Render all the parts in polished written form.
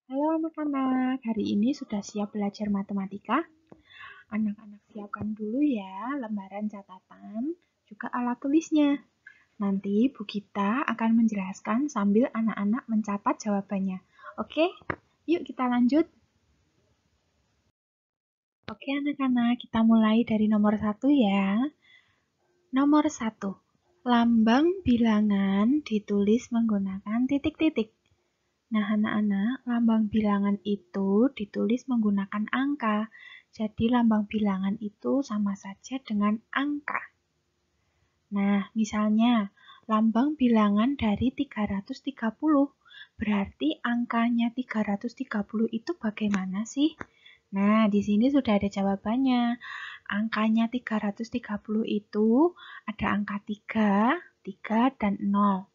Halo anak-anak, hari ini sudah siap belajar matematika? Anak-anak siapkan dulu ya lembaran catatan, juga alat tulisnya. Nanti Bu Gita akan menjelaskan sambil anak-anak mencatat jawabannya. Oke, yuk kita lanjut. Oke anak-anak, kita mulai dari nomor 1 ya. Nomor 1, lambang bilangan ditulis menggunakan titik-titik. Nah, anak-anak, lambang bilangan itu ditulis menggunakan angka. Jadi, lambang bilangan itu sama saja dengan angka. Nah, misalnya, lambang bilangan dari 330. Berarti angkanya 330 itu bagaimana sih? Nah, di sini sudah ada jawabannya. Angkanya 330 itu ada angka 3, dan 0.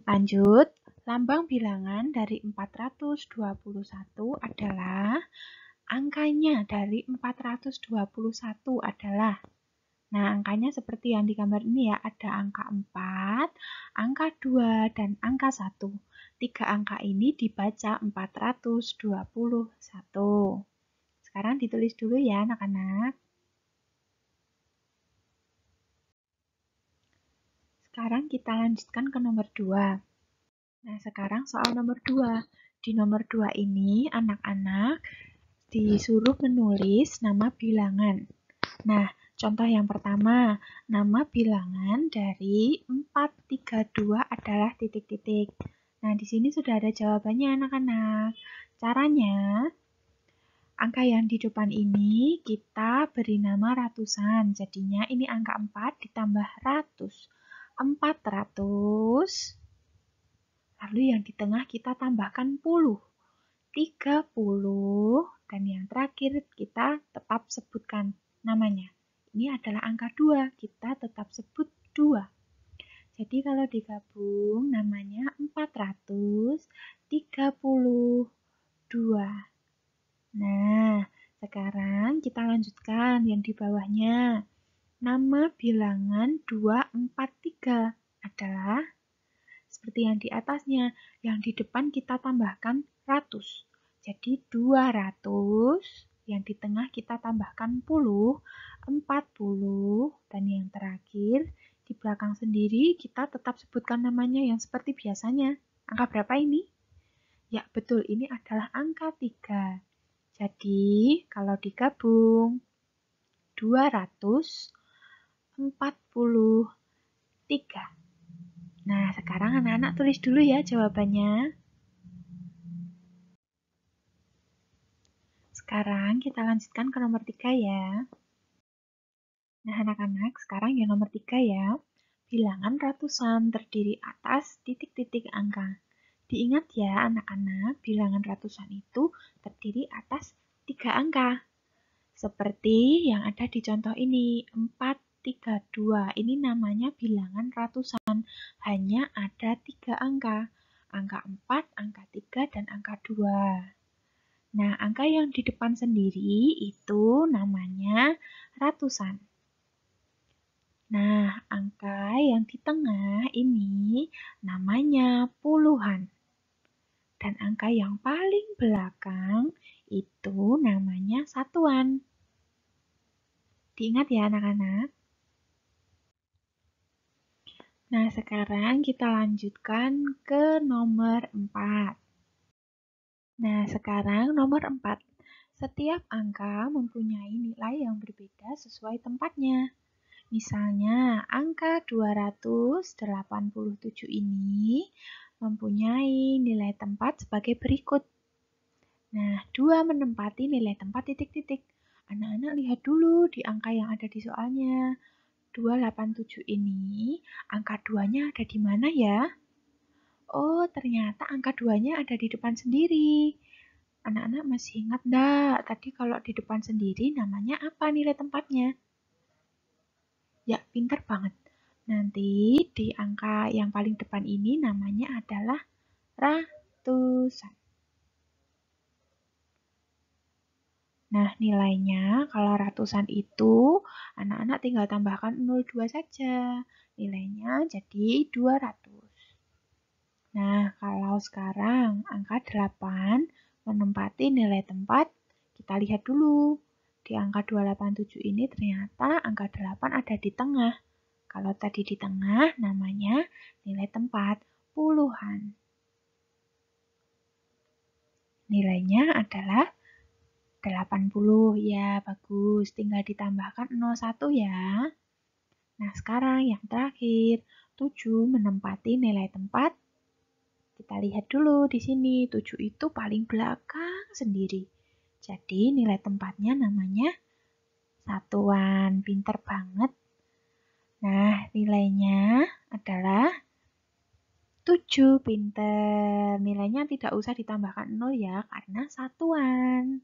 Lanjut, lambang bilangan dari 421 adalah angkanya dari 421 adalah. Nah, angkanya seperti yang di gambar ini ya, ada angka 4, angka 2, dan angka 1. Tiga angka ini dibaca 421. Sekarang ditulis dulu ya anak-anak. Sekarang kita lanjutkan ke nomor 2. Nah, sekarang soal nomor 2. Di nomor 2 ini, anak-anak disuruh menulis nama bilangan. Nah, contoh yang pertama, nama bilangan dari 432 adalah titik-titik. Nah, di sini sudah ada jawabannya anak-anak. Caranya, angka yang di depan ini kita beri nama ratusan. Jadinya ini angka 4 ditambah ratus. 400. Lalu yang di tengah kita tambahkan puluh. 30, dan yang terakhir kita tetap sebutkan namanya. Ini adalah angka 2, kita tetap sebut 2. Jadi kalau digabung namanya 432. Nah, sekarang kita lanjutkan yang di bawahnya. Nama bilangan 243 adalah seperti yang di atasnya, yang di depan kita tambahkan ratus. Jadi 200, yang di tengah kita tambahkan puluh, 40, dan yang terakhir di belakang sendiri kita tetap sebutkan namanya yang seperti biasanya. Angka berapa ini? Ya, betul, ini adalah angka 3. Jadi, kalau digabung 243. Nah, sekarang anak-anak tulis dulu ya jawabannya. Sekarang kita lanjutkan ke nomor 3 ya. Nah, anak-anak, sekarang yang nomor 3 ya. Bilangan ratusan terdiri atas titik-titik angka. Diingat ya anak-anak, bilangan ratusan itu terdiri atas 3 angka. Seperti yang ada di contoh ini, 432. Ini namanya bilangan ratusan. Hanya ada 3 angka. Angka 4, angka 3, dan angka 2. Nah, angka yang di depan sendiri itu namanya ratusan. Nah, angka yang di tengah ini namanya puluhan. Dan angka yang paling belakang itu namanya satuan. Diingat ya anak-anak. Nah, sekarang kita lanjutkan ke nomor 4. Nah, sekarang nomor 4. Setiap angka mempunyai nilai yang berbeda sesuai tempatnya. Misalnya, angka 287 ini mempunyai nilai tempat sebagai berikut. Nah, 2 menempati nilai tempat titik-titik. Anak-anak lihat dulu di angka yang ada di soalnya. 287 ini, angka 2-nya ada di mana ya? Oh, ternyata angka 2-nya ada di depan sendiri. Anak-anak masih ingat enggak? Tadi kalau di depan sendiri namanya apa nilai tempatnya? Ya, pintar banget. Nanti di angka yang paling depan ini namanya adalah ratusan. Nah, nilainya kalau ratusan itu anak-anak tinggal tambahkan 02 saja. Nilainya jadi 200. Nah, kalau sekarang angka 8 menempati nilai tempat, kita lihat dulu. Di angka 287 ini ternyata angka 8 ada di tengah. Kalau tadi di tengah, namanya nilai tempat puluhan. Nilainya adalah 80. Ya, bagus. Tinggal ditambahkan 01 ya. Nah, sekarang yang terakhir, 7 menempati nilai tempat. Kita lihat dulu di sini, 7 itu paling belakang sendiri. Jadi nilai tempatnya namanya satuan. Pinter banget. Nah, nilainya adalah 7. Pinter. Nilainya tidak usah ditambahkan 0 ya, karena satuan.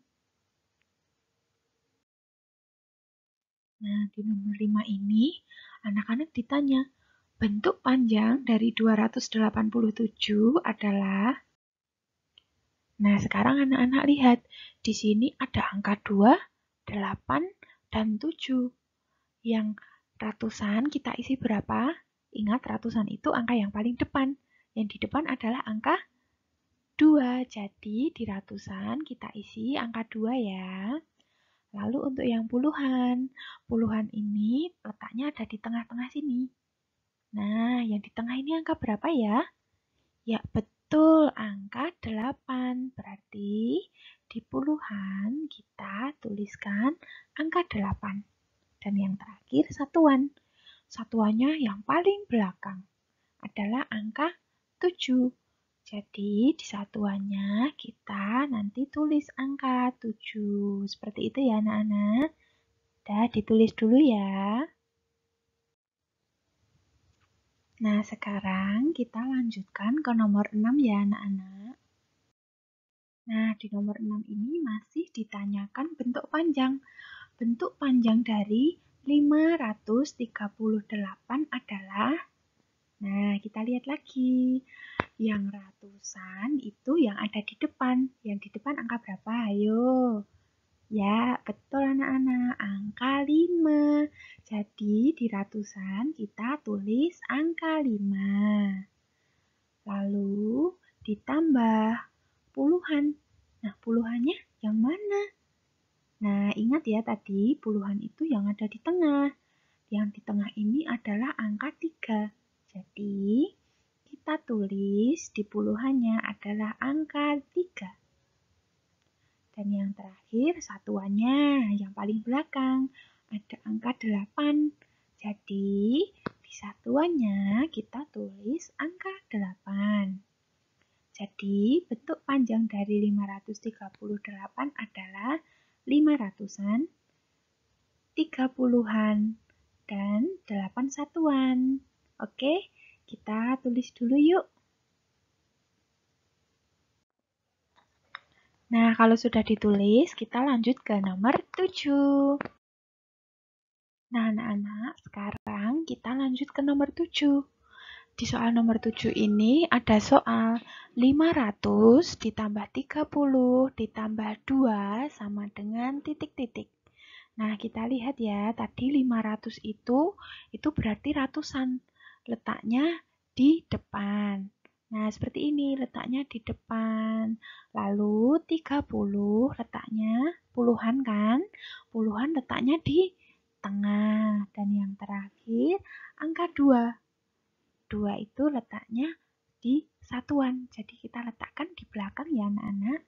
Nah, di nomor 5 ini, anak-anak ditanya, bentuk panjang dari 287 adalah. Nah, sekarang anak-anak lihat, di sini ada angka 2, 8, dan 7. Yang ratusan kita isi berapa? Ingat, ratusan itu angka yang paling depan. Yang di depan adalah angka 2. Jadi, di ratusan kita isi angka 2 ya. Lalu untuk yang puluhan, puluhan ini letaknya ada di tengah-tengah sini. Nah, yang di tengah ini angka berapa ya? Ya, betul, angka 8. Berarti di puluhan kita tuliskan angka 8. Dan yang terakhir satuan. Satuannya yang paling belakang adalah angka 7. Jadi di satuannya kita nanti tulis angka 7. Seperti itu ya anak-anak. Udah ditulis dulu ya. Nah, sekarang kita lanjutkan ke nomor 6 ya anak-anak. Nah, di nomor 6 ini masih ditanyakan bentuk panjang. Bentuk panjang dari 538 adalah, nah kita lihat lagi. Yang ratusan itu yang ada di depan. Yang di depan angka berapa? Ayo. Ya, betul anak-anak. Angka 5. Jadi di ratusan kita tulis angka 5. Lalu ditambah puluhan. Nah, puluhannya yang mana? Nah, ingat ya tadi puluhan itu yang ada di tengah. Yang di tengah ini adalah angka 3. Jadi, kita tulis di puluhannya adalah angka 3. Dan yang terakhir satuannya yang paling belakang ada angka 8. Jadi, di satuannya kita tulis angka 8. Jadi, bentuk panjang dari 538 adalah 500-an, 30-an, dan 8 satuan. Oke, kita tulis dulu yuk. Nah, kalau sudah ditulis, kita lanjut ke nomor 7. Nah, anak-anak, sekarang kita lanjut ke nomor 7. Di soal nomor 7 ini ada soal 500 ditambah 30 ditambah 2 sama dengan titik-titik. Nah, kita lihat ya, tadi 500 itu berarti ratusan. Letaknya di depan. Nah, seperti ini letaknya di depan. Lalu 30 letaknya puluhan kan? Puluhan letaknya di tengah. Dan yang terakhir angka 2. 2 itu letaknya di satuan. Jadi kita letakkan di belakang ya anak-anak.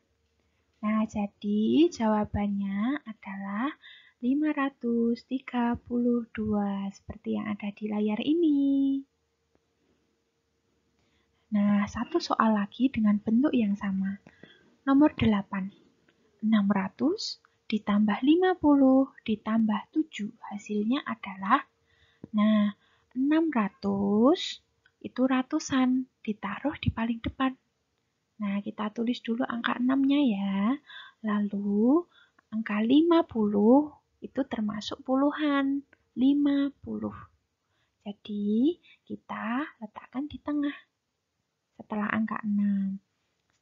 Nah, jadi jawabannya adalah 532 seperti yang ada di layar ini. Nah, satu soal lagi dengan bentuk yang sama. Nomor 8. 600 ditambah 50 ditambah 7 hasilnya adalah, nah 600 itu ratusan ditaruh di paling depan. Nah, kita tulis dulu angka 6-nya ya. Lalu angka 50 itu termasuk puluhan. 50. Jadi, kita letakkan di tengah setelah angka 6.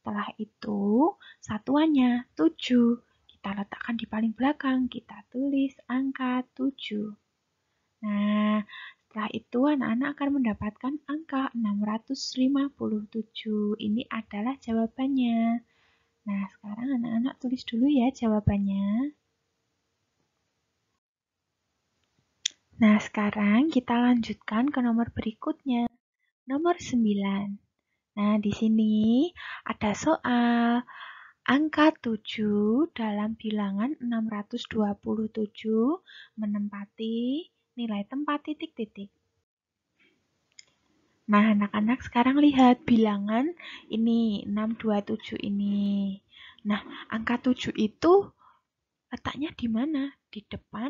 Setelah itu, satuannya 7. Kita letakkan di paling belakang. Kita tulis angka 7. Nah, Setelah itu anak-anak akan mendapatkan angka 657. Ini adalah jawabannya. Nah, sekarang anak-anak tulis dulu ya jawabannya. Nah, sekarang kita lanjutkan ke nomor berikutnya. Nomor 9. Nah, di sini ada soal angka 7 dalam bilangan 627 menempati nilai tempat titik-titik. Nah, anak-anak sekarang lihat bilangan ini 627 ini. Nah, angka 7 itu letaknya di mana? Di depan,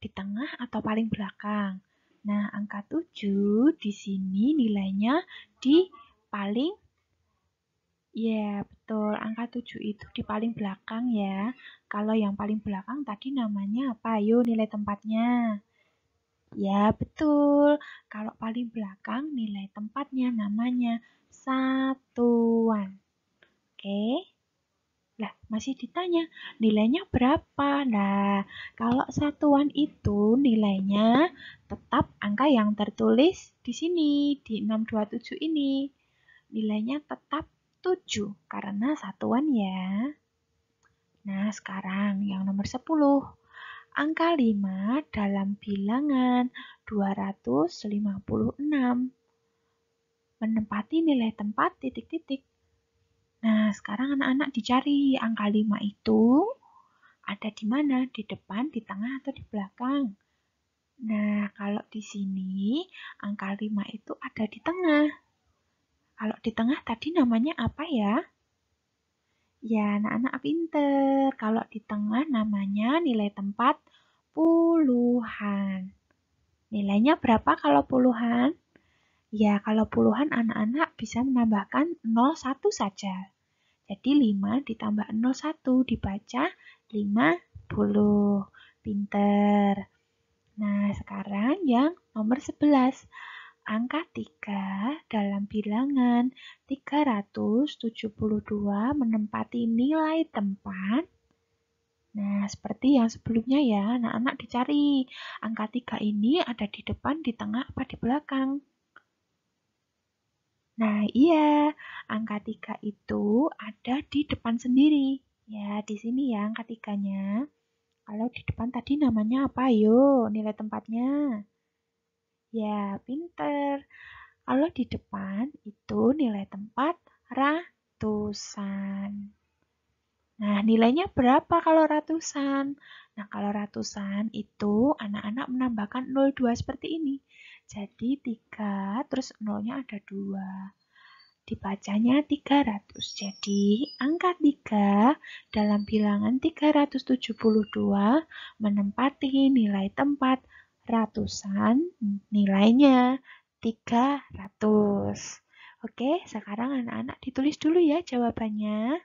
di tengah, atau paling belakang? Nah, angka 7 di sini nilainya di paling, ya betul, angka 7 itu di paling belakang ya. Kalau yang paling belakang tadi namanya apa? Ayo nilai tempatnya. Ya betul, kalau paling belakang nilai tempatnya namanya satuan. Oke? Lah, masih ditanya nilainya berapa? Nah, kalau satuan itu nilainya tetap angka yang tertulis di sini, di 627 ini. Nilainya tetap 7 karena satuan ya. Nah, sekarang yang nomor 10. Angka 5 dalam bilangan 256 menempati nilai tempat titik-titik. Nah, sekarang anak-anak dicari angka 5 itu ada di mana? Di depan, di tengah, atau di belakang? Nah, kalau di sini angka 5 itu ada di tengah. Kalau di tengah tadi namanya apa ya? Ya, anak-anak pinter. Kalau di tengah namanya nilai tempat puluhan. Nilainya berapa kalau puluhan? Ya, kalau puluhan anak-anak bisa menambahkan 01 saja. Jadi 5 ditambah 01 dibaca 50. Pinter. Nah, sekarang yang nomor 11. Angka 3 dalam bilangan 372 menempati nilai tempat. Nah, seperti yang sebelumnya ya, anak-anak dicari. Angka 3 ini ada di depan, di tengah, apa di belakang? Nah, iya, angka 3 itu ada di depan sendiri. Ya, di sini ya angka 3-nya. Kalau di depan tadi namanya apa? Ayo, nilai tempatnya. Ya, pinter. Kalau di depan itu nilai tempat ratusan. Nah, nilainya berapa kalau ratusan? Nah, kalau ratusan itu anak-anak menambahkan 02 seperti ini. Jadi 3 terus 0-nya ada 2. Dibacanya 300. Jadi, angka 3 dalam bilangan 372 menempati nilai tempat ratusan, nilainya 300. Oke, sekarang anak-anak ditulis dulu ya jawabannya.